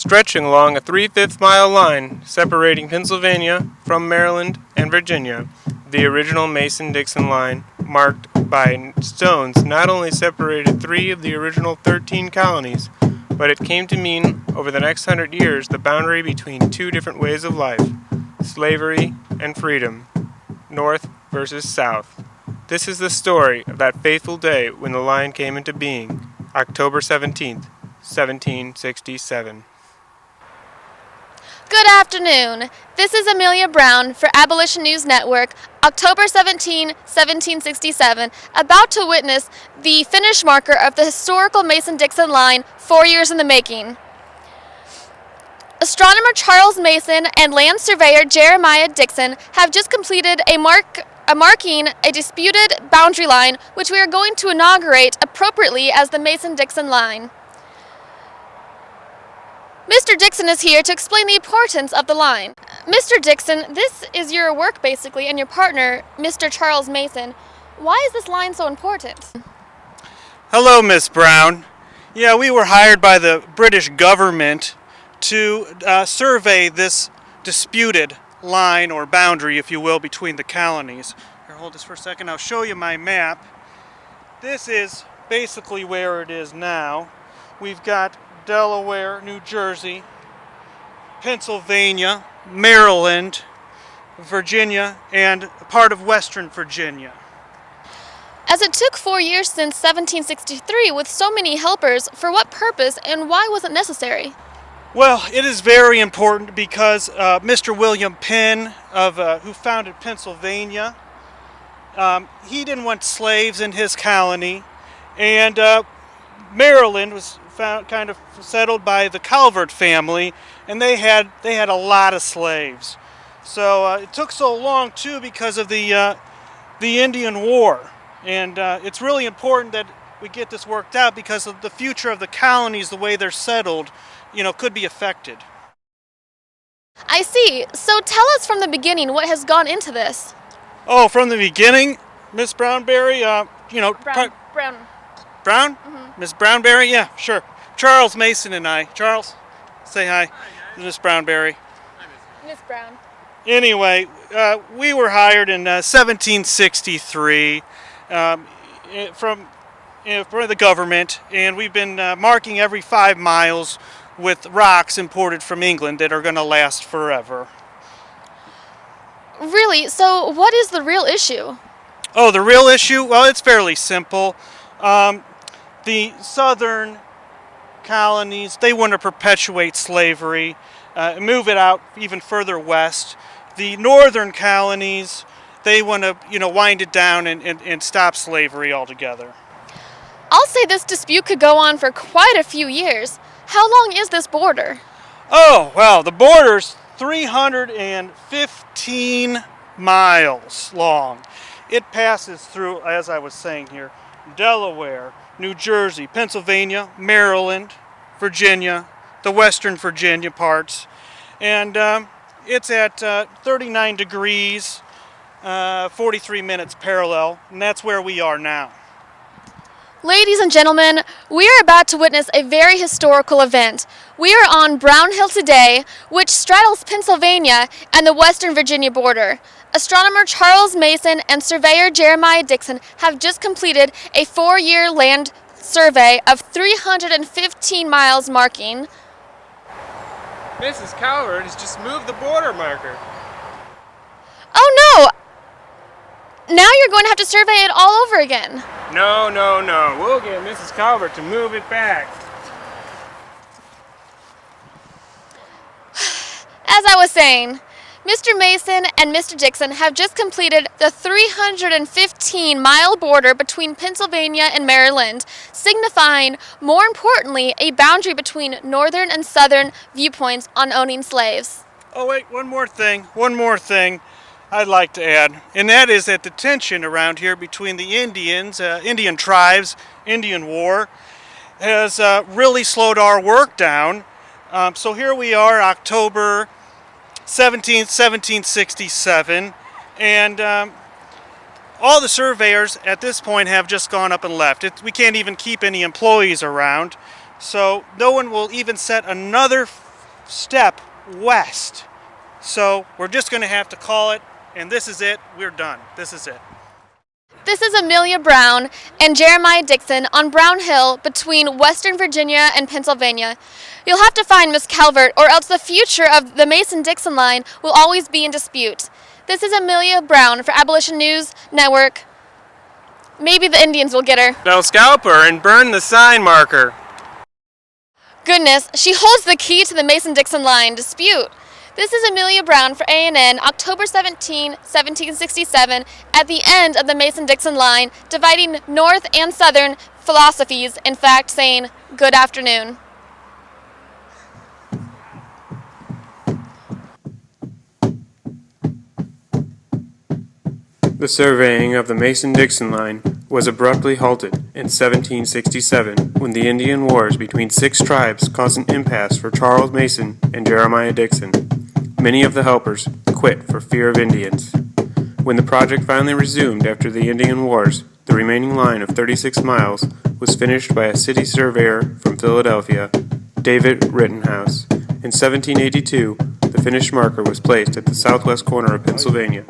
stretching along a 3/5 mile line separating Pennsylvania from Maryland and Virginia. The original Mason-Dixon line, marked by stones, not only separated 3 of the original 13 colonies, but it came to mean, over the next 100 years, the boundary between 2 different ways of life, slavery and freedom, North versus South. This is the story of that fateful day when the line came into being, October 17th, 1767. Good afternoon. This is Amelia Brown for Abolition News Network, October 17, 1767, about to witness the finish marker of the historical Mason-Dixon line 4 years in the making. Astronomer Charles Mason and land surveyor Jeremiah Dixon have just completed marking a disputed boundary line, which we are going to inaugurate appropriately as the Mason-Dixon line. Mr. Dixon is here to explain the importance of the line. Mr. Dixon, this is your work basically, and your partner, Mr. Charles Mason. Why is this line so important? Hello, Miss Brown. Yeah, we were hired by the British government to survey this disputed line or boundary, if you will, between the colonies. Here, hold this for a second. I'll show you my map. This is basically where it is now. We've got Delaware, New Jersey, Pennsylvania, Maryland, Virginia, and part of Western Virginia. As it took 4 years since 1763 with so many helpers, for what purpose and why was it necessary? Well, it is very important because Mr. William Penn, who founded Pennsylvania, he didn't want slaves in his colony, and Maryland was kind of settled by the Calvert family, and they had a lot of slaves. So it took so long too because of the Indian War, and it's really important that we get this worked out because of the future of the colonies, the way they're settled, could be affected. I see. So tell us from the beginning what has gone into this. Oh, from the beginning, Miss Brownberry, Brown. Brown? Mm-hmm. Miss Brownberry? Yeah, sure. Charles Mason and I. Charles, say hi. Miss Brownberry. Miss Brown. Anyway, we were hired in 1763 from the government, and we've been marking every 5 miles with rocks imported from England that are going to last forever. Really? So what is the real issue? Oh, the real issue? Well, it's fairly simple. The southern colonies, they want to perpetuate slavery, move it out even further west. The northern colonies, they want to, wind it down and stop slavery altogether. I'll say this dispute could go on for quite a few years. How long is this border? Oh, well, the border's 315 miles long. It passes through, as I was saying here, Delaware, New Jersey, Pennsylvania, Maryland, Virginia, the Western Virginia parts, and it's at 39 degrees, 43 minutes parallel, and that's where we are now. Ladies and gentlemen, we are about to witness a very historical event. We are on Brown Hill today, which straddles Pennsylvania and the Western Virginia border. Astronomer Charles Mason and surveyor Jeremiah Dixon have just completed a 4-year land survey of 315 miles marking. Mrs. Calvert has just moved the border marker. Oh no! Now you're going to have to survey it all over again. No. We'll get Mrs. Calvert to move it back. As I was saying, Mr. Mason and Mr. Dixon have just completed the 315-mile border between Pennsylvania and Maryland, signifying, more importantly, a boundary between northern and southern viewpoints on owning slaves. Oh, wait, one more thing I'd like to add, and that is that the tension around here between the Indians, Indian tribes, Indian War, has really slowed our work down. So here we are, October 17th, 1767, and all the surveyors at this point have just gone up and left. We can't even keep any employees around, so no one will even set another step west. So we're just going to have to call it, and this is it. We're done. This is it. This is Amelia Brown and Jeremiah Dixon on Brown Hill between Western Virginia and Pennsylvania. You'll have to find Miss Calvert, or else the future of the Mason-Dixon line will always be in dispute. This is Amelia Brown for Abolition News Network. Maybe the Indians will get her. They'll scalp her and burn the sign marker. Goodness, she holds the key to the Mason-Dixon line dispute. This is Amelia Brown for ANN, October 17, 1767, at the end of the Mason-Dixon line, dividing North and Southern philosophies, in fact saying, good afternoon. The surveying of the Mason-Dixon line was abruptly halted in 1767 when the Indian Wars between 6 tribes caused an impasse for Charles Mason and Jeremiah Dixon. Many of the helpers quit for fear of Indians. When the project finally resumed after the Indian Wars, the remaining line of 36 miles was finished by a city surveyor from Philadelphia, David Rittenhouse. In 1782, the finished marker was placed at the southwest corner of Pennsylvania.